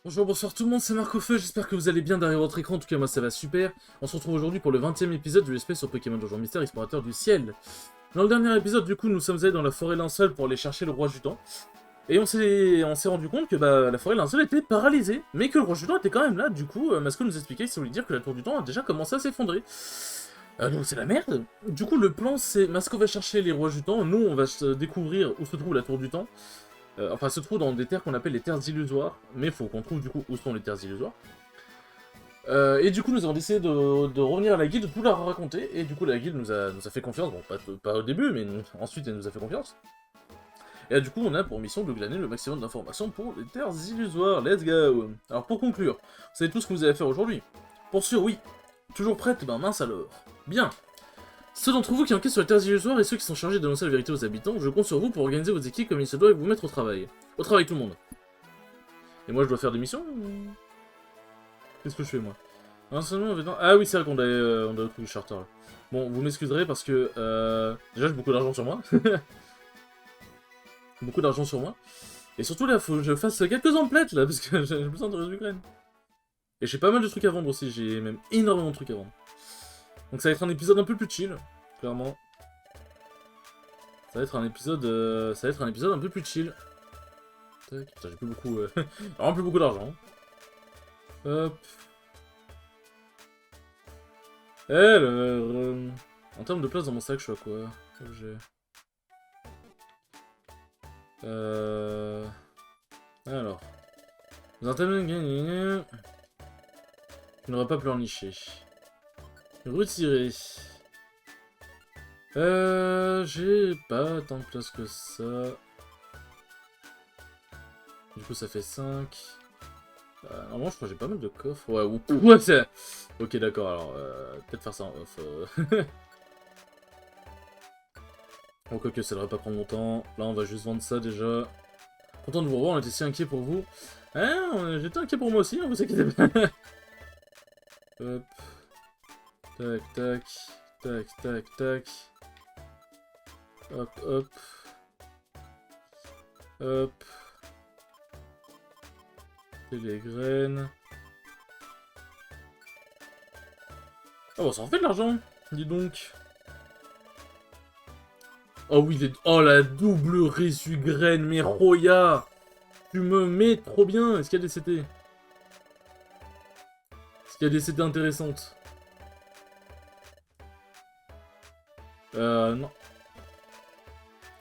Bonjour, bonsoir tout le monde, c'est Marc au Feu, j'espère que vous allez bien derrière votre écran, en tout cas moi ça va super. On se retrouve aujourd'hui pour le 20e épisode du SP sur Pokémon Donjon Mystère Explorateur du Ciel. Dans le dernier épisode, du coup, nous sommes allés dans la forêt Linceul pour aller chercher le roi Judan. Et on s'est rendu compte que la forêt Linceul était paralysée, mais que le roi Judan était quand même là. Du coup, Masco nous expliquait que ça voulait dire que la tour du temps a déjà commencé à s'effondrer. Donc c'est la merde. Du coup, le plan c'est Masco va chercher les rois Judan, nous on va se découvrir où se trouve la tour du temps. Enfin, se trouve dans des terres qu'on appelle les terres illusoires, mais il faut qu'on trouve du coup où sont les terres illusoires. Et du coup, nous avons décidé de revenir à la guilde, de tout leur raconter, et du coup, la guilde nous a fait confiance, bon, pas au début, mais ensuite, elle nous a fait confiance. Et là, du coup, on a pour mission de glaner le maximum d'informations pour les terres illusoires, let's go. Alors, pour conclure, vous savez tout ce que vous allez faire aujourd'hui. Pour sûr, oui. Toujours prête? Ben mince alors. Bien. Ceux d'entre vous qui enquêtent sur les terres illusoires et ceux qui sont chargés d'annoncer la vérité aux habitants, je compte sur vous pour organiser vos équipes comme il se doit et vous mettre au travail. Au travail tout le monde. Et moi je dois faire des missions ou... Qu'est-ce que je fais moi? Ah oui c'est vrai qu'on on a trouvé Charter là. Bon vous m'excuserez parce que déjà j'ai beaucoup d'argent sur moi. Beaucoup d'argent sur moi. Et surtout là faut que je fasse quelques emplettes là parce que j'ai besoin de résoudre Ukraine. Et j'ai pas mal de trucs à vendre aussi, j'ai même énormément de trucs à vendre. Donc ça va être un épisode un peu plus chill, clairement. Ça va être un épisode, un peu plus chill. Tac, putain, j'ai plus beaucoup, vraiment plus beaucoup d'argent. Hop. En termes de place dans mon sac, je suis à quoi? Objet. Alors. Dans un je n'aurais pas pu en nicher. Retirer. J'ai pas tant de place que ça. Du coup, ça fait 5. Normalement, je crois que j'ai pas mal de coffres. Ouais, c'est... Ok, d'accord, alors, peut-être faire ça en off. Bon, quoique, ça devrait pas prendre longtemps. Là, on va juste vendre ça, déjà. Content de vous revoir, on était si inquiets pour vous. Hein, j'étais inquiet pour moi aussi, hein, vous inquiétez pas. Hop. Tac, tac. Tac, tac, tac. Hop, hop. Hop. Et les graines. Oh, ça en fait de l'argent, dis donc. Oh oui, oh la double reçu graine, mais Roya, tu me mets trop bien. Est-ce qu'il y a des CT? Est-ce qu'il y a des CT intéressantes? Non.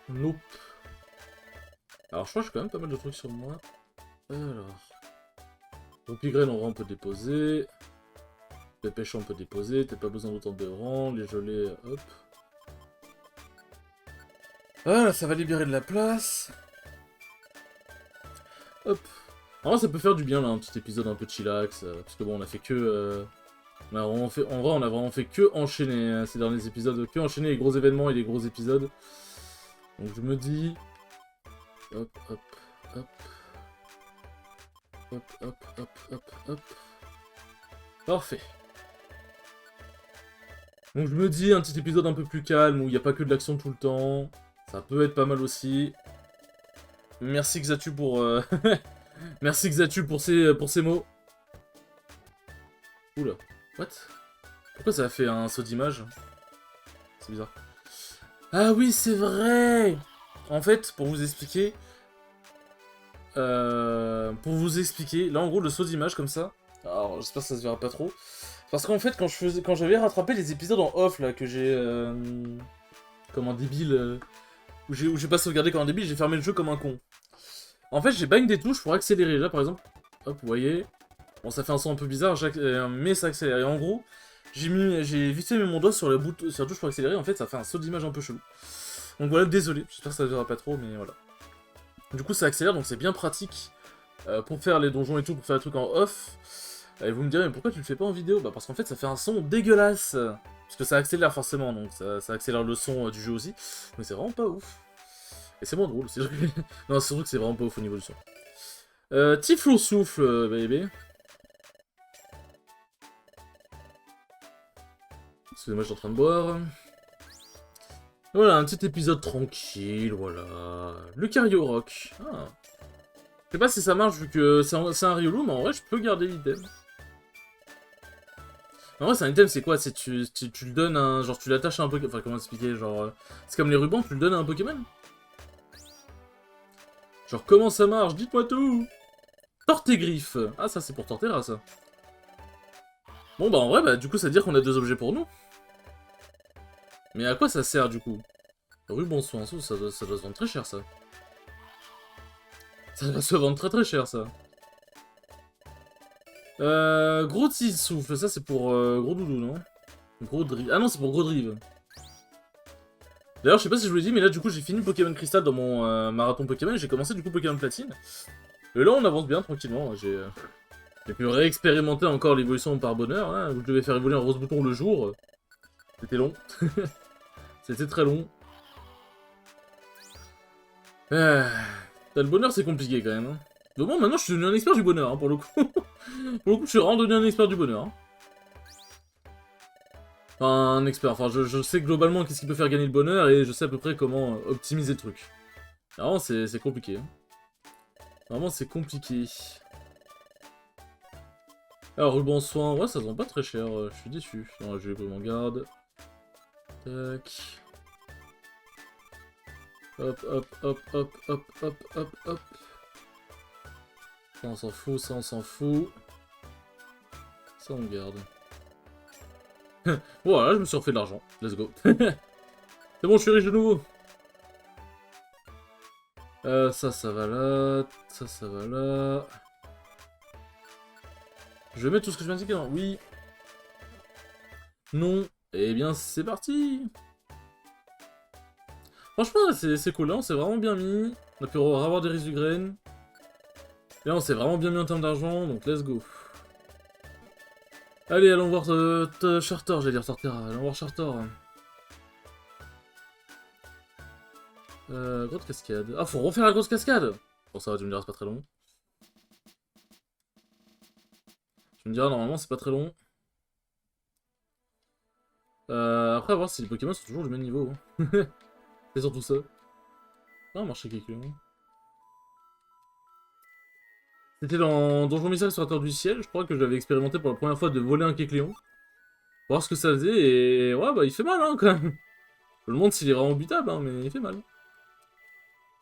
Nope. Alors, je crois que j'ai quand même pas mal de trucs sur moi. Alors. Donc, graines, en vrai, on peut déposer. Les pêches, on peut déposer. T'as pas besoin d'autant de rang. Les gelées, hop. Voilà, ça va libérer de la place. Hop. En vrai, ça peut faire du bien, là, un petit épisode un peu chillax. Parce que bon, on a fait que... en vrai, on a vraiment fait que enchaîner hein, ces derniers épisodes. Que enchaîner les gros événements et les gros épisodes. Donc je me dis... Hop, hop, hop. Hop, hop, hop, hop, hop. Parfait. Donc je me dis un petit épisode un peu plus calme, où il n'y a pas que de l'action tout le temps. Ça peut être pas mal aussi. Merci Xatu pour... Merci Xatu pour ces mots. Oula. What? Pourquoi ça a fait un saut d'image? C'est bizarre. Ah oui, c'est vrai! En fait, pour vous expliquer... là en gros, le saut d'image comme ça... Alors, j'espère que ça se verra pas trop. Parce qu'en fait, quand j'avais rattrapé les épisodes en off, là, que j'ai... comme un débile... où j'ai pas sauvegardé comme un débile, j'ai fermé le jeu comme un con. En fait, j'ai bang des touches pour accélérer. Là, par exemple... Hop, vous voyez... Bon, ça fait un son un peu bizarre, mais ça accélère. Et en gros, j'ai vite fait mis mon doigt sur la touche pour accélérer. En fait, ça fait un saut d'image un peu chelou. Donc voilà, désolé. J'espère que ça ne verra pas trop, mais voilà. Du coup, ça accélère, donc c'est bien pratique pour faire les donjons et tout, pour faire les trucs en off. Et vous me direz, mais pourquoi tu le fais pas en vidéo? Bah parce qu'en fait, ça fait un son dégueulasse. Parce que ça accélère forcément, donc ça accélère le son du jeu aussi. Mais c'est vraiment pas ouf. Et c'est moins drôle, c'est non, c'est surtout que c'est vraiment pas ouf au niveau du son. Tiflo souffle, baby. Excusez-moi, je suis en train de boire. Voilà, un petit épisode tranquille, voilà. Lucario Rock. Ah. sais pas si ça marche vu que c'est un Riolu, mais en vrai, je peux garder l'item. En vrai, c'est un item, c'est quoi? C'est tu le donnes un... Genre, tu l'attaches à un Pokémon... Enfin, comment expliquer? Genre... c'est comme les rubans, tu le donnes à un Pokémon? Genre, comment ça marche? Dites-moi tout! Tortégriffe! Ah, ça, c'est pour Torterra, ça. Bon, bah, en vrai, bah, du coup, ça veut dire qu'on a 2 objets pour nous. Mais à quoi ça sert, du coup? Ruban soin, ça doit se vendre très cher, ça. Ça doit se vendre très très cher, ça. Gros Tise souffle, ça c'est pour Gros Doudou, non? Gros Drive. Ah non, c'est pour Gros Drive. D'ailleurs, je sais pas si je vous l'ai dit, mais là, du coup, j'ai fini Pokémon Crystal dans mon marathon Pokémon et j'ai commencé, du coup, Pokémon Platine. Et là, on avance bien, tranquillement. J'ai pu réexpérimenter encore l'évolution par bonheur, hein, où je devais faire évoluer un rose bouton le jour. C'était long. C'était très long. Le bonheur, c'est compliqué, quand même. Hein. Mais bon, maintenant, je suis devenu un expert du bonheur, hein, pour le coup. Pour le coup, je suis vraiment devenu un expert du bonheur. Hein. Enfin, un expert. Enfin, je sais globalement qu'est-ce qui peut faire gagner le bonheur et je sais à peu près comment optimiser le truc. Vraiment, c'est compliqué. Hein. Vraiment, c'est compliqué. Alors, ruban soin, ouais, ça se vend pas très cher. Je suis déçu. Non, je vais pris mon garde. Tac. Hop, hop, hop, hop, hop, hop, hop, hop. Ça, on s'en fout, ça, on s'en fout. Ça, on garde. Voilà, je me suis refait de l'argent. Let's go. C'est bon, je suis riche de nouveau. Ça va là. Ça va là. Je vais mettre tout ce que je viens de dire. Oui. Non. Eh bien, c'est parti. Franchement, c'est cool. Là, on s'est vraiment bien mis. On a pu avoir des riz du graine. Là, on s'est vraiment bien mis en termes d'argent. Donc, let's go. Allez, allons voir Charter, j'allais dire Torterra. Allons voir Charter. Grosse cascade. Ah, faut refaire la grosse cascade. Bon, ça va, tu me diras, c'est pas très long. Tu me diras, normalement, c'est pas très long. Après, à voir si les Pokémon sont toujours du même niveau. Hein. C'est surtout ça. Ah, marché quelqu'un. C'était dans Donjon Mystère Explorateur du Ciel, je crois que j'avais expérimenté pour la première fois de voler un Kecleon. Voir ce que ça faisait, et ouais, bah il fait mal, hein, quand même. Je me demande s'il est vraiment butable, hein, mais il fait mal.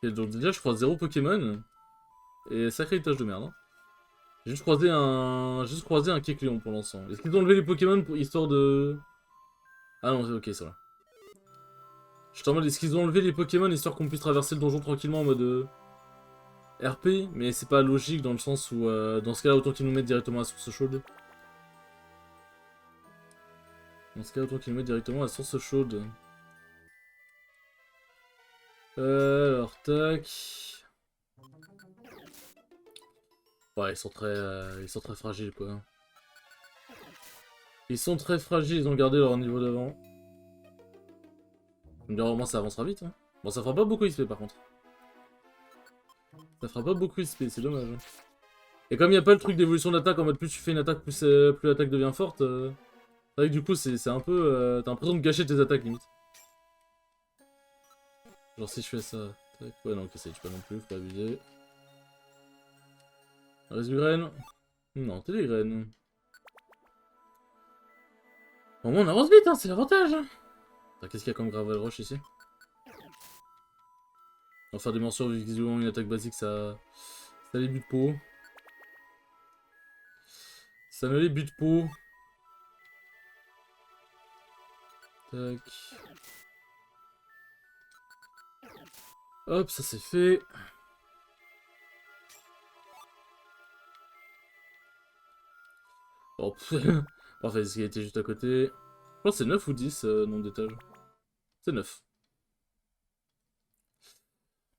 Et donc déjà, je croise 0 Pokémon, et sacré tâche de merde. Hein. J'ai juste croisé un Kecleon pour l'instant. Est-ce qu'ils ont enlevé les Pokémon pour histoire de... Ah non, c'est ok, ça va. Je te demande, est-ce qu'ils ont enlevé les Pokémon histoire qu'on puisse traverser le donjon tranquillement en mode... RP, mais c'est pas logique dans le sens où, dans ce cas-là, autant qu'ils nous mettent directement à la source chaude. Dans ce cas-là, autant qu'ils nous mettent directement à la source chaude. Alors, tac. Ouais, ils sont très fragiles, quoi. Ils sont très fragiles, ils ont gardé leur niveau d'avant. Je me dirais, au moins, ça avancera vite, hein. Bon, ça fera pas beaucoup XP, par contre. Ça fera pas beaucoup XP, c'est dommage. Hein. Et comme il n'y a pas le truc d'évolution d'attaque en mode plus tu fais une attaque, plus l'attaque devient forte, c'est vrai que du coup c'est un peu... t'as l'impression de gâcher tes attaques limite. Genre si je fais ça... Tac. Ouais non, ok, ça tu pas non plus, faut pas abuser. Reste du graine. Non, t'es des graines. Au moins on avance vite, hein, c'est l'avantage. Qu'est-ce qu'il y a comme Gravel Rush ici? On va faire des morceaux vu qu'ils ont une attaque basique, ça les bute peau. Ça me les bute peau. Tac. Hop, ça c'est fait. Oh, parfait, ce qui était juste à côté. Je pense que c'est 9 ou 10 nombre d'étages. C'est 9.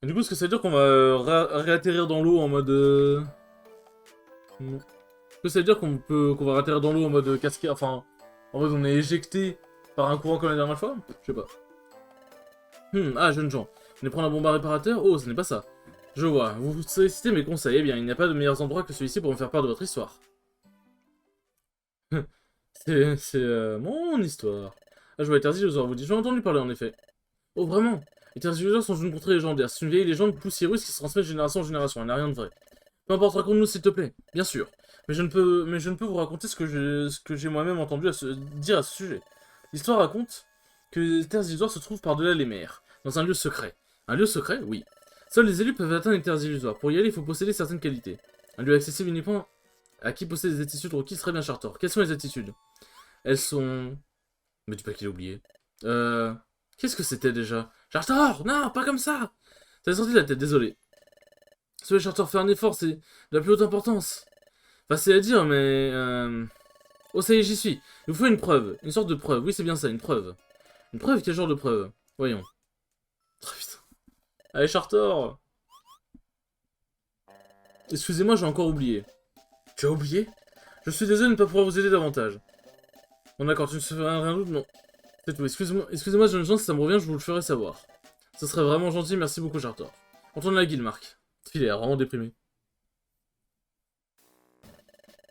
Et du coup, est-ce que ça veut dire qu'on va réatterrir dans l'eau en mode... Non. Est-ce que ça veut dire qu'on va réatterrir dans l'eau en mode cascade, enfin... En mode on est éjecté par un courant comme la dernière fois? Je sais pas. Ah, jeunes gens. Venez prendre un bomba réparateur? Oh, ce n'est pas ça. Je vois. Vous sollicitez mes conseils. Eh bien, il n'y a pas de meilleurs endroits que celui-ci pour me faire part de votre histoire. C'est mon histoire. Ah, je vois les Terzilosaures, vous dites. J'en ai entendu parler, en effet. Oh, vraiment? Les Terzilosaures sont une contrée légendaire. C'est une vieille légende poussiéreuse qui se transmet de génération en génération. Il n'y a rien de vrai. Peu importe, raconte-nous s'il te plaît. Bien sûr. Mais je ne peux vous raconter ce que j'ai moi-même entendu dire à ce sujet. L'histoire raconte que les terres illusoires se trouvent par-delà les mers, dans un lieu secret. Un lieu secret? Oui. Seuls les élus peuvent atteindre les terres illusoires. Pour y aller, il faut posséder certaines qualités. Un lieu accessible uniquement à qui possède des attitudes requises. Très bien, Chartor. Quelles sont les attitudes? Elles sont... Mais dis pas qu'il a oublié. Qu'est-ce que c'était déjà? Chartor! Non, pas comme ça! T'as sorti de la tête, désolé. Celui Chartor fait un effort, c'est de la plus haute importance. Enfin, c'est à dire, mais... Oh, ça y est, j'y suis. Il vous faut une preuve. Une sorte de preuve. Oui, c'est bien ça, une preuve. Une preuve? Quel genre de preuve? Voyons. Oh, putain. Allez, Chartor! Excusez-moi, j'ai encore oublié. Tu as oublié? Je suis désolé de ne pas pouvoir vous aider davantage. Bon, d'accord, tu ne fais rien d'autre, non. C'est tout. Excusez-moi, jeune gens, si ça me revient, je vous le ferai savoir. Ce serait vraiment gentil, merci beaucoup, Chartor. On tourne à la guilde, Marc. Il est vraiment déprimé.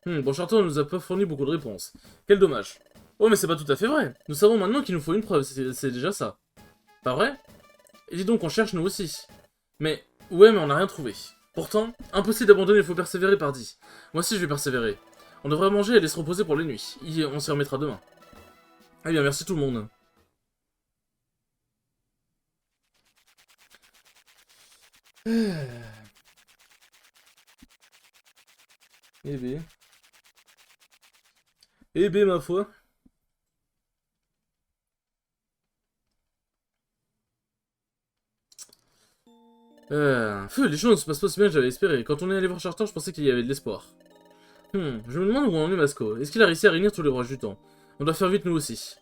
Bon, Chartor ne nous a pas fourni beaucoup de réponses. Quel dommage. Oh, mais c'est pas tout à fait vrai. Nous savons maintenant qu'il nous faut une preuve, c'est déjà ça. Pas vrai? Et dis donc, on cherche nous aussi. Mais, ouais, mais on n'a rien trouvé. Pourtant, impossible d'abandonner, il faut persévérer, pardi. Moi aussi, je vais persévérer. On devrait manger et aller se reposer pour les nuits. On s'y remettra demain. Eh bien, merci tout le monde. Eh bien. Eh bien, ma foi. Feu, les choses ne se passent pas aussi bien que j'avais espéré. Quand on est allé voir Charter, je pensais qu'il y avait de l'espoir. Je me demande où en est Masco. Est-ce qu'il a réussi à réunir tous les rouages du temps? On doit faire vite nous aussi.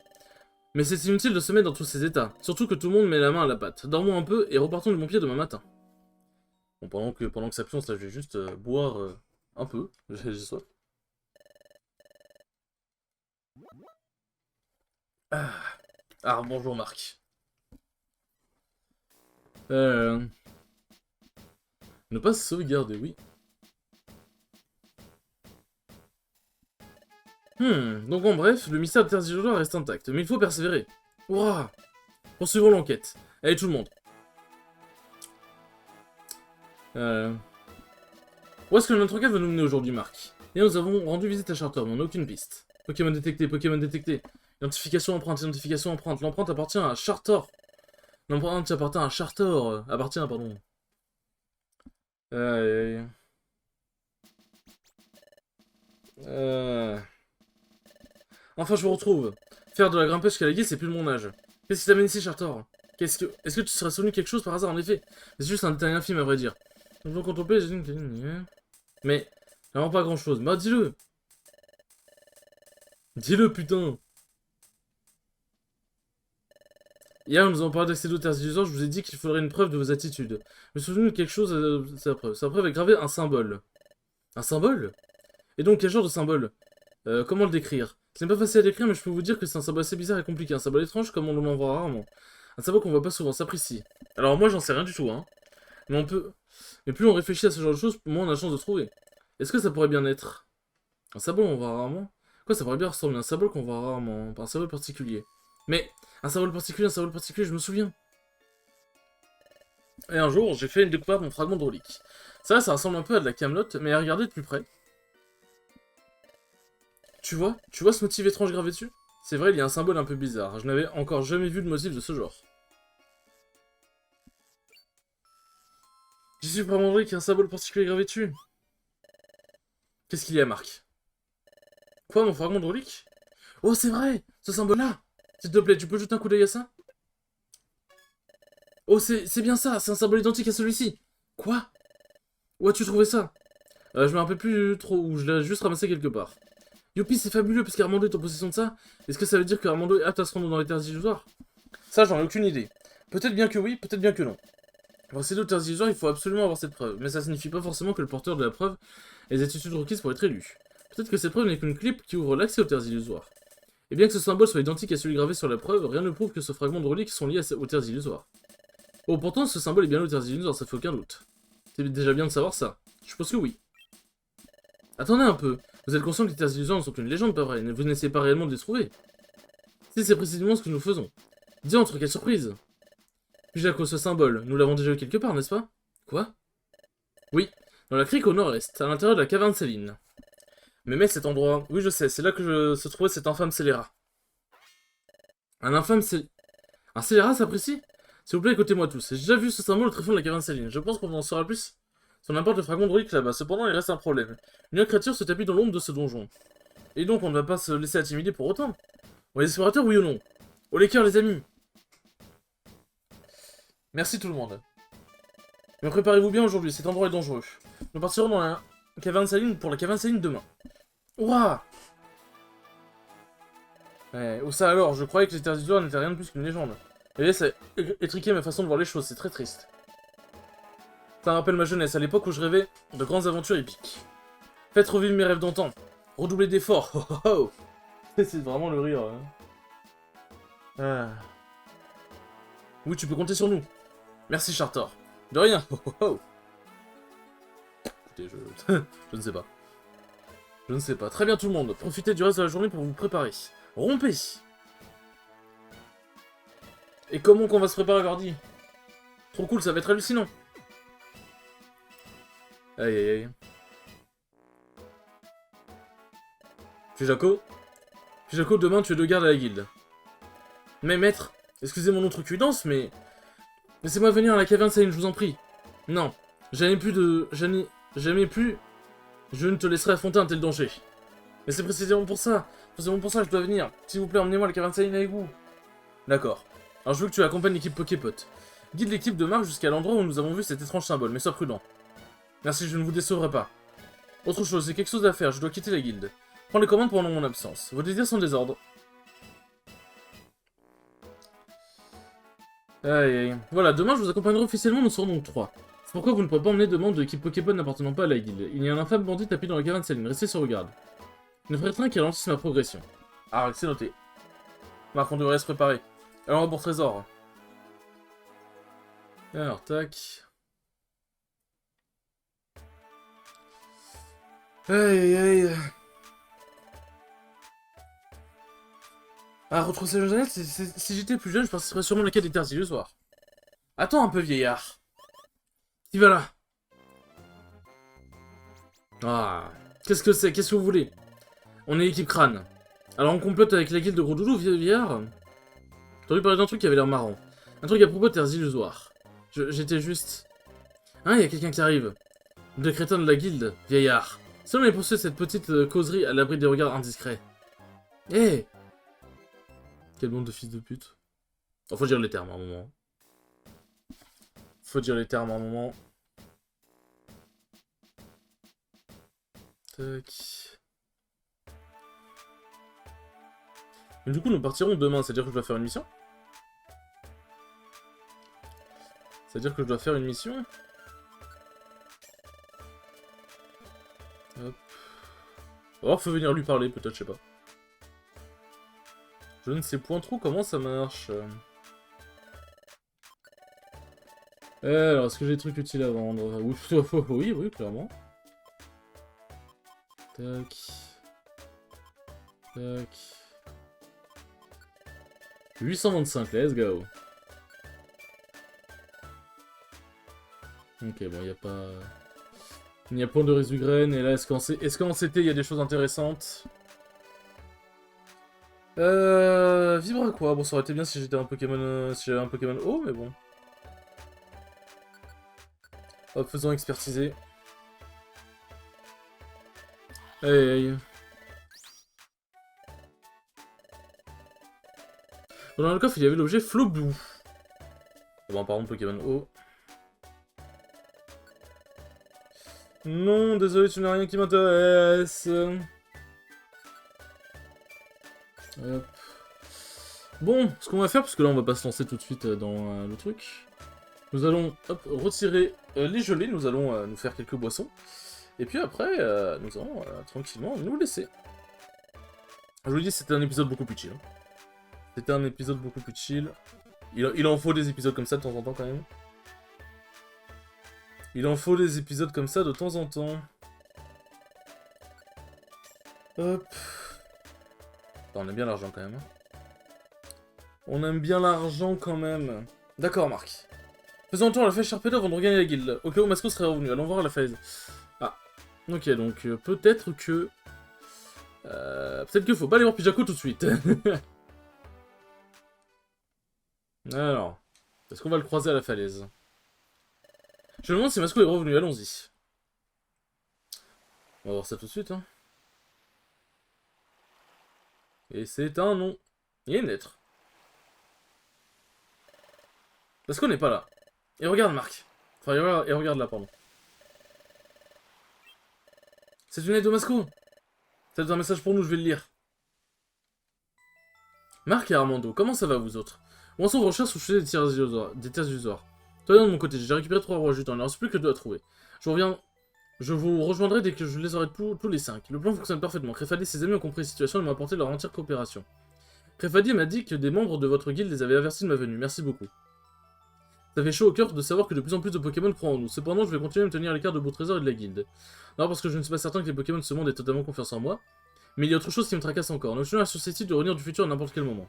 Mais c'est inutile de se mettre dans tous ces états. Surtout que tout le monde met la main à la pâte. Dormons un peu et repartons de bon pied demain matin. Bon, pendant que ça pionce, là, je vais juste boire un peu. J'ai soif. Bonjour Marc. Ne pas sauvegarder, oui. Donc en bref, le mystère de Terre illusoire reste intact, mais il faut persévérer. Hurrah! Poursuivons l'enquête. Allez tout le monde. Où est-ce que notre enquête va nous mener aujourd'hui, Marc? Et nous avons rendu visite à Charter, mais on n'a aucune piste. Pokémon détecté, Pokémon détecté. Identification empreinte, identification empreinte. L'empreinte appartient à Charter. L'empreinte appartient à Charter. Appartient, pardon. Enfin, je vous retrouve. Faire de la grimpette jusqu'à la guise, c'est plus de mon âge. Qu'est-ce qui t'amène ici, Charter? Est-ce que tu serais souvenu quelque chose par hasard, en effet? C'est juste un détail infime, à vrai dire. Donc, vous contemplez, j'ai une... Mais, vraiment pas grand-chose. Bah, dis-le! Dis-le, putain! Hier, nous avons parlé d'accéder aux terres illusoires, je vous ai dit qu'il faudrait une preuve de vos attitudes. Je me suis souvenu de quelque chose de sa preuve. Sa preuve est gravée un symbole. Un symbole? Et donc, quel genre de symbole? Comment le décrire? Ce n'est pas facile à décrire, mais je peux vous dire que c'est un symbole assez bizarre et compliqué. Un symbole étrange comme on en voit rarement. Un symbole qu'on voit pas souvent, s'apprécie. Alors moi, j'en sais rien du tout, hein. Mais on peut... Mais plus on réfléchit à ce genre de choses, moins on a de chance de trouver. Est-ce que ça pourrait bien être un symbole qu'on voit rarement? Quoi, ça pourrait bien ressembler à un symbole qu'on voit rarement, pas un symbole particulier. Mais, un symbole particulier, je me souviens. Et un jour, j'ai fait une découverte de mon fragment de relique. Ça ressemble un peu à de la camelote, mais à regarder de plus près. Tu vois ce motif étrange gravé dessus? C'est vrai, il y a un symbole un peu bizarre. Je n'avais encore jamais vu de motif de ce genre. J'y suis vraiment vrai qu'il y a un symbole particulier gravé dessus. Qu'est-ce qu'il y a, Marc? Quoi, mon fragment de relique? Oh, c'est vrai! Ce symbole-là! S'il te plaît, tu peux jeter un coup d'œil à ça? Oh, c'est bien ça! C'est un symbole identique à celui-ci! Quoi? Où as-tu trouvé ça? Je me rappelle plus trop où, je l'ai juste ramassé quelque part. Youpi, c'est fabuleux, parce qu'Armando est en possession de ça. Est-ce que ça veut dire qu'Armando est apte à se rendre dans les terres illusoires? Ça, j'en ai aucune idée. Peut-être bien que oui, peut-être bien que non. Pour accéder aux terres illusoires, il faut absolument avoir cette preuve, mais ça signifie pas forcément que le porteur de la preuve ait les attitudes requises pour être élu. Peut-être que cette preuve n'est qu'une clé qui ouvre l'accès aux terres illusoires. Et bien que ce symbole soit identique à celui gravé sur la preuve, rien ne prouve que ce fragment de relique sont liés aux terres illusoires. Oh, pourtant, ce symbole est bien aux terres illusoires, ça fait aucun doute. C'est déjà bien de savoir ça. Je pense que oui. Attendez un peu. Vous êtes conscient que les terres illusoires ne sont qu'une légende, pas vrai? Vous n'essayez pas réellement de les trouver. Si, c'est précisément ce que nous faisons. Diantre, quelle surprise! Puis à cause ce symbole, nous l'avons déjà eu quelque part, n'est-ce pas? Quoi? Oui, Dans la crique au nord-est, à l'intérieur de la caverne Céline. Mais cet endroit... Oui, je sais, c'est là que se trouvait cet infâme scélérat. Un infâme Un scélérat s'apprécie? S'il vous plaît, écoutez-moi tous. J'ai déjà vu ce symbole au tréfonds de la caverne Céline. Je pense qu'on en saura plus sur n'importe le fragment de relique là-bas. Cependant, il reste un problème. Une autre créature se tapit dans l'ombre de ce donjon. Et donc, on ne va pas se laisser intimider pour autant. On est des explorateurs, oui ou non? Au les cœurs, les amis. Merci tout le monde. Mais préparez-vous bien aujourd'hui, cet endroit est dangereux. Nous partirons dans la caverne Céline pour la caverne Céline demain. Ouah! Où ça alors? Je croyais que les terres d'Isoire n'étaient rien de plus qu'une légende. Et ça a étriqué ma façon de voir les choses, c'est très triste. Ça me rappelle ma jeunesse, à l'époque où je rêvais de grandes aventures épiques. Faites revivre mes rêves d'antan. Redoublez d'efforts. Oh, oh, oh. C'est vraiment le rire. Hein. Ah. Oui, tu peux compter sur nous. Merci, Chartor. De rien. Oh, oh, oh. Écoutez, je ne sais pas. Je ne sais pas. Très bien tout le monde. Profitez du reste de la journée pour vous préparer. Rompez. Et comment qu'on va se préparer, Gordy? Trop cool, ça va être hallucinant. Aïe aïe aïe. Fujako, demain tu es de garde à la guilde. Mais maître, excusez mon outrecuidance, mais... Laissez-moi venir à la caverne Céline, je vous en prie. Non, jamais plus... Je ne te laisserai affronter un tel danger. Mais c'est précisément pour ça. Précisément pour ça que je dois venir. S'il vous plaît, emmenez-moi à la caverne Céline avec vous. D'accord. Alors je veux que tu accompagnes l'équipe Poképot. Guide l'équipe de Marc jusqu'à l'endroit où nous avons vu cet étrange symbole, mais sois prudent. Merci, je ne vous décevrai pas. Autre chose, j'ai quelque chose à faire, je dois quitter la guilde. Prends les commandes pendant mon absence. Vos désirs sont des ordres. Aïe aïe. Voilà, demain je vous accompagnerai officiellement, nous serons donc 3. C'est pourquoi vous ne pourrez pas emmener de membres de l'équipe Pokéball n'appartenant pas à la guilde. Il y a un infâme bandit tapis dans la caverne Céline, restez sur garde. Ne ferait rien qui ralentisse ma progression. Ah, c'est noté. Marc, on devrait se préparer. Alors, pour trésor. Alors, tac. Aïe aïe. Ah, retrousser le jeunesse, si j'étais plus jeune, je participerais sûrement à la quête des terres illusoires. Attends un peu, vieillard. Qui va là? Ah, qu'est-ce que c'est? Qu'est-ce que vous voulez? On est l'équipe crâne. Alors on complote avec la guilde de Gros Doudou, vieillard? J'ai entendu parler d'un truc qui avait l'air marrant. Un truc à propos de terres illusoires. J'étais juste... Hein, il y a quelqu'un qui arrive. De crétin de la guilde, vieillard. Si on avait poursuivi cette petite causerie à l'abri des regards indiscrets. Hé hey. Quel bande de fils de pute. Oh, faut dire les termes à un moment. Faut dire les termes à un moment. Tac. Mais du coup, nous partirons demain, c'est-à-dire que je dois faire une mission? C'est-à-dire que je dois faire une mission? Hop. Oh, faut venir lui parler, peut-être, je sais pas. Je ne sais point trop comment ça marche. Alors, est-ce que j'ai des trucs utiles à vendre? Oui, oui, clairement. Tac. Tac. 825, let's go. Ok, bon, il n'y a pas... Il n'y a point de résugraine, et là, est-ce qu'en CT, il y a des choses intéressantes? Vibra quoi? Bon, ça aurait été bien si j'étais un Pokémon... si j'avais un Pokémon haut, mais bon. Hop, faisons expertiser. Aïe aïe. Dans le coffre, il y avait l'objet Flobou. Bon, par contre, Pokémon haut. Non, désolé, tu n'as rien qui m'intéresse. Hop. Bon, ce qu'on va faire, parce que là on va pas se lancer tout de suite dans le truc. Nous allons hop, retirer les gelées, nous allons nous faire quelques boissons. Et puis après, nous allons tranquillement nous laisser. Je vous dis, c'était un épisode beaucoup plus chill. C'était un épisode beaucoup plus chill. Il en faut des épisodes comme ça de temps en temps quand même. Il en faut des épisodes comme ça de temps en temps. Hop. On aime bien l'argent quand même. On aime bien l'argent quand même. D'accord, Marc. Faisons un tour à la fête Sharpedo avant de regagner la guilde. Au cas où Masco serait revenu. Allons voir la fête. Ok, donc peut-être que... peut-être qu'il faut pas aller voir Pijako tout de suite. Alors, est-ce qu'on va le croiser à la falaise? Je me demande si Masco est revenu, allons-y. On va voir ça tout de suite, hein. Et c'est un nom. Il y a une lettre. Masco n'est pas là. Et regarde Marc. Enfin, et regarde là, pardon. C'est une lettre de Masco. C'est un message pour nous, je vais le lire. Marc et Armando, comment ça va vous autres? Où en sont vos recherches au sujet des terres illusoires? Toi de mon côté, j'ai récupéré 3 rois jutons, il ne reste plus que 2 à trouver. Je vous rejoindrai dès que je les aurai tous les 5. Le plan fonctionne parfaitement. Crefadi et ses amis ont compris la situation et m'ont apporté leur entière coopération. Crefadi m'a dit que des membres de votre guilde les avaient avertis de ma venue, merci beaucoup. Ça fait chaud au cœur de savoir que de plus en plus de Pokémon croient en nous. Cependant, je vais continuer à me tenir à l'écart de beaux trésors et de la guilde. Non, parce que je ne suis pas certain que les Pokémon de ce monde aient totalement confiance en moi. Mais il y a autre chose qui me tracasse encore. Noctunoir est susceptible de revenir du futur à n'importe quel moment.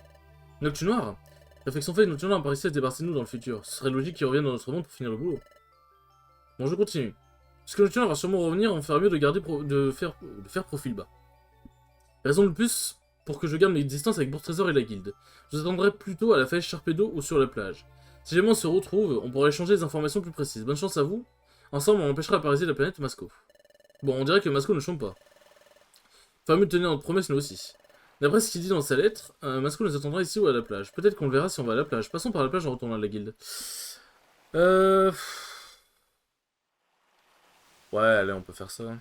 Noctunoir? Réflexion faite, Noctunoir apparaissait à se débarrasser de nous dans le futur. Ce serait logique qu'il revienne dans notre monde pour finir le boulot. Bon, je continue. Puisque Noctunoir va sûrement revenir, on ferait mieux de faire profil bas. Raison de plus pour que je garde mes distances avec Bourg-Trésor et la guilde. Je vous attendrai plutôt à la fèche Sharpedo ou sur la plage. Si jamais on se retrouve, on pourra échanger des informations plus précises. Bonne chance à vous. Ensemble, on empêchera l'apparition de la planète Masco. Bon, on dirait que Masco ne chante pas. Faudra mieux tenir notre promesse, nous aussi. D'après ce qu'il dit dans sa lettre, Masco nous attendra ici ou à la plage. Peut-être qu'on le verra si on va à la plage. Passons par la plage en retournant à la guilde. Euh... Ouais, allez, on peut faire ça.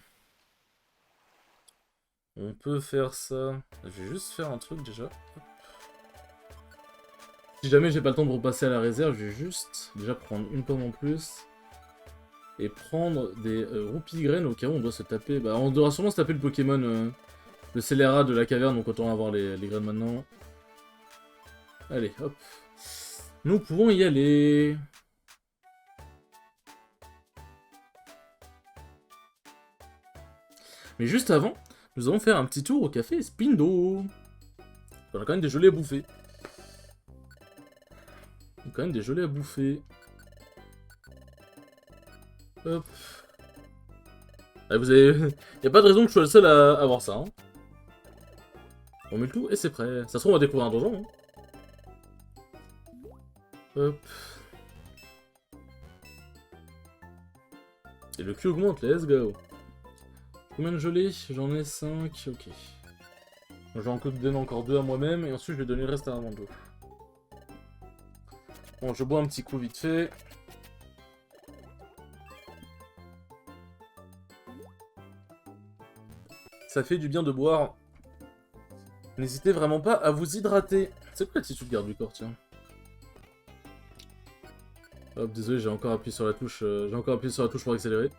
On peut faire ça. Je vais juste faire un truc déjà. Si jamais j'ai pas le temps de repasser à la réserve, je vais juste déjà prendre une pomme en plus. Et prendre des roupies graines au cas où on doit se taper. Bah, on devra sûrement se taper le Pokémon, le scélérat de la caverne, donc autant avoir les graines maintenant. Allez, hop. Nous pouvons y aller. Mais juste avant, nous allons faire un petit tour au café Spindo. On a quand même des gelées à bouffer. On a quand même des gelées à bouffer. Hop. Ah, vous avez... Y a pas de raison que je sois le seul à avoir ça. Hein. On met le tout et c'est prêt. Ça se trouve, on va découvrir un donjon. Hein. Hop. Et le cul augmente, let's go. Combien de gelées? J'en ai 5, ok. Je vais en donner encore 2 à moi-même, et ensuite je vais donner le reste à Armando. Bon, je bois un petit coup vite fait. Ça fait du bien de boire. N'hésitez vraiment pas à vous hydrater. C'est quoi l'attitude garde du corps, tiens? Hop, désolé, j'ai encore appuyé sur la touche. J'ai encore appuyé sur la touche pour accélérer.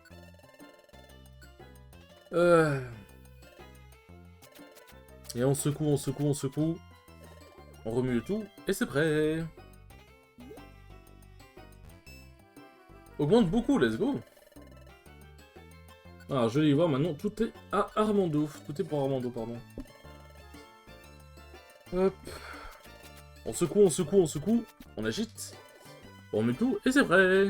Et on secoue, on secoue, on secoue. On remue le tout, et c'est prêt. Augmente beaucoup, let's go. Alors, je vais y voir maintenant, tout est à Armando. Tout est pour Armando, pardon. Hop. On secoue, on secoue, on secoue. On agite. On met tout, et c'est prêt.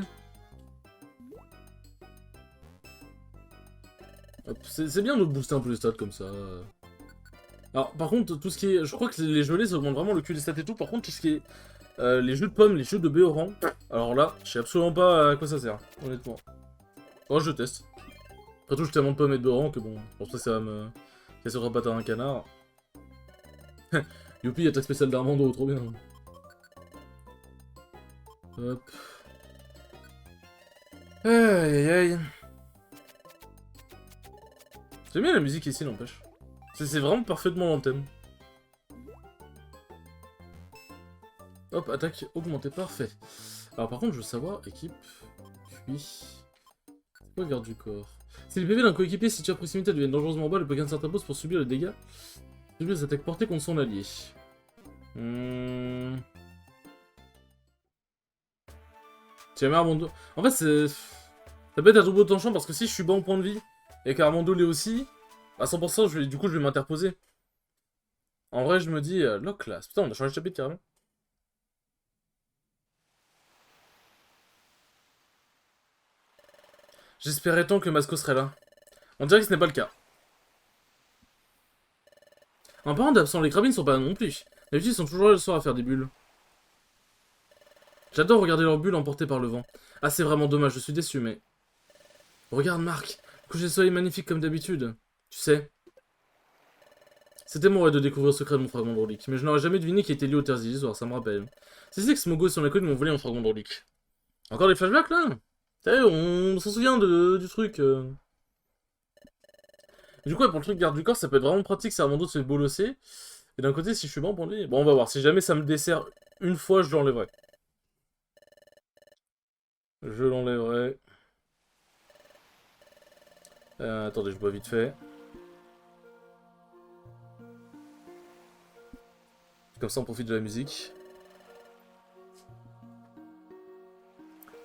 C'est bien de booster un peu les stats comme ça. Alors, par contre, tout ce qui est... Je crois que les gelées, ça augmente vraiment le cul des stats et tout. Par contre, tout ce qui est... les jeux de pommes, les jeux de Béoran... Alors là, je sais absolument pas à quoi ça sert, honnêtement. Oh, je teste. Après tout, j'ai tellement de pommes et de Béoran que bon... Je pense que ça va me... casser le patin à un canard. Youpi, attaque spéciale d'Armando, trop bien. Hop. Aïe aïe aïe. J'aime bien la musique ici, n'empêche. C'est vraiment parfaitement dans le thème. Hop, attaque augmentée, parfait. Alors par contre, je veux savoir, équipe, puis... C'est quoi garde du corps? Si les PV d'un coéquipier situé à proximité deviennent dangereusement bas, le Pokémon s'impose pour subir le dégât. Subir les attaques portées contre son allié. Si jamais Armando... En fait, c'est... Ça peut être à double tranchant parce que si je suis bas en point de vie, et qu'Armando l'est aussi, à 100%, du coup, je vais m'interposer. En vrai, je me dis, lock class. Putain, on a changé de chapitre carrément. J'espérais tant que Masco serait là. On dirait que ce n'est pas le cas. Un parent d'absent, les crabines sont pas là non plus. D'habitude, ils sont toujours là le soir à faire des bulles. J'adore regarder leurs bulles emportées par le vent. Ah, c'est vraiment dommage, je suis déçu, mais... Regarde, Marc, le coucher de soleil magnifique comme d'habitude. Tu sais... C'était mon rêve de découvrir le secret de mon fragment drôlique, mais je n'aurais jamais deviné qu'il était lié aux terres illusoires, ça me rappelle. C'est que Smogo et son école m'ont volé mon fragment drôlique. Encore des flashbacks, là? Tu sais, on s'en souvient du truc. Et du coup, ouais, pour le truc garde du corps, ça peut être vraiment pratique si Armando se fait bolosser. Et d'un côté, si je suis bon pour lui... Bon, on va voir. Si jamais ça me dessert une fois, je l'enlèverai. Je l'enlèverai. Attendez, je bois vite fait. Comme ça, on profite de la musique.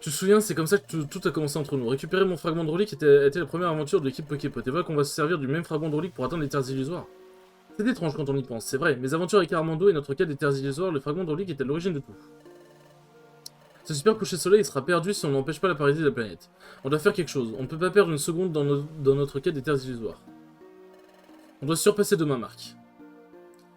Tu te souviens, c'est comme ça que tout a commencé entre nous. Récupérer mon fragment drôlique était la première aventure de l'équipe Poképot. Et voilà qu'on va se servir du même fragment drôlique pour atteindre les terres illusoires. C'est étrange quand on y pense, c'est vrai. Mes aventures avec Armando et notre quête des terres illusoires, le fragment drôlique était à l'origine de tout. Ce super coucher de soleil sera perdu si on n'empêche pas la parité de la planète. On doit faire quelque chose. On ne peut pas perdre une seconde dans notre quête des terres illusoires. On doit surpasser demain, Marc.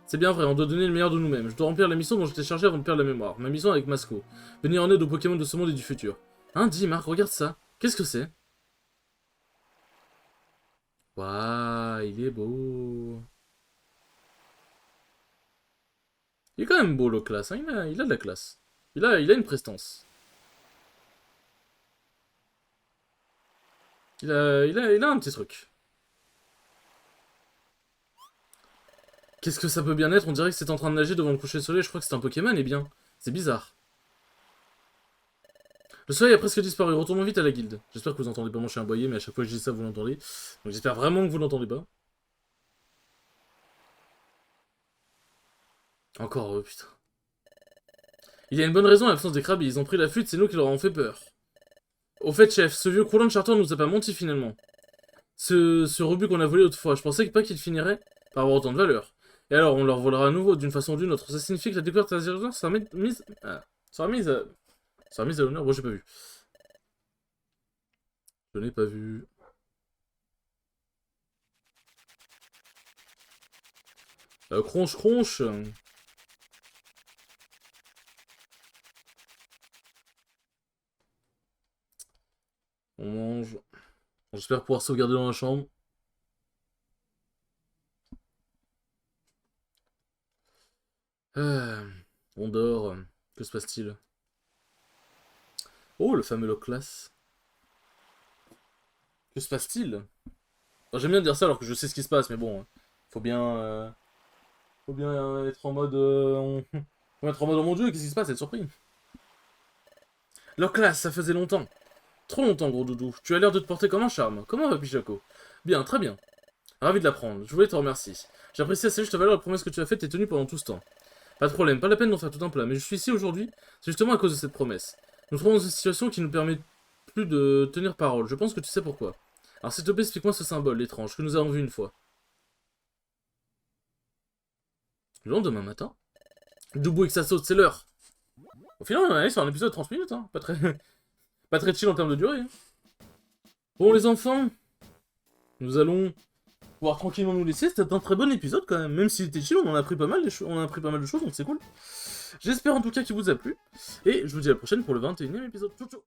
C'est bien vrai, on doit donner le meilleur de nous-mêmes. Je dois remplir la mission dont j'étais chargé avant de perdre la mémoire. Ma mission avec Masco. Venir en aide aux Pokémon de ce monde et du futur. Hein, dis Marc, regarde ça. Qu'est-ce que c'est? Waouh, il est beau. Il est quand même beau, le classe, hein. Il a de la classe. Il a une prestance. Il a un petit truc. Qu'est-ce que ça peut bien être? On dirait que c'est en train de nager devant le coucher de soleil. Je crois que c'est un Pokémon, eh bien. C'est bizarre. Le soleil a presque disparu. Retournons vite à la guilde. J'espère que vous entendez pas mon chien aboyer, mais à chaque fois que je dis ça, vous l'entendez. Donc j'espère vraiment que vous l'entendez pas. Encore eux, putain. Il y a une bonne raison à l'absence des crabes. Ils ont pris la fuite, c'est nous qui leur avons fait peur. Au fait, chef, ce vieux croulant de Charter nous a pas menti finalement. Ce rebut qu'on a volé autrefois, je pensais pas qu'il finirait par avoir autant de valeur. Et alors, on leur volera à nouveau d'une façon ou d'une autre. Ça signifie que la découverte de la zéro sera mise... sera mise à l'honneur. Moi, j'ai pas vu. Je n'ai pas vu. Cronche, cronche. On mange. J'espère pouvoir sauvegarder dans la chambre. On dort. Que se passe-t-il? Oh, le fameux lock class. Que se passe-t-il? J'aime bien dire ça alors que je sais ce qui se passe, mais bon. Faut bien... Faut bien être en mode... Faut être en mode, oh mon dieu, qu'est-ce qui se passe? Être surpris. Lock class, ça faisait longtemps. Trop longtemps, gros doudou. Tu as l'air de te porter comme un charme. Comment va Pichaco? Bien, très bien. Ravi de l'apprendre. Je voulais te remercier. J'apprécie assez juste ta valeur la promesse que tu as faite et tenue pendant tout ce temps. Pas de problème, pas la peine d'en faire tout un plat, mais je suis ici aujourd'hui, c'est justement à cause de cette promesse. Nous trouvons dans une situation qui nous permet plus de tenir parole. Je pense que tu sais pourquoi. Alors s'il te plaît, explique-moi ce symbole étrange que nous avons vu une fois. Le lendemain matin? Debout et que ça saute, c'est l'heure. Au final, on est allé sur un épisode de 30 minutes, hein. Pas très chill en termes de durée. Hein. Bon, les enfants, nous allons pouvoir tranquillement nous laisser. C'était un très bon épisode quand même. Même s'il était chill, on en a appris pas mal, on a appris pas mal de choses, donc c'est cool. J'espère en tout cas qu'il vous a plu. Et je vous dis à la prochaine pour le 21e épisode. Ciao, ciao.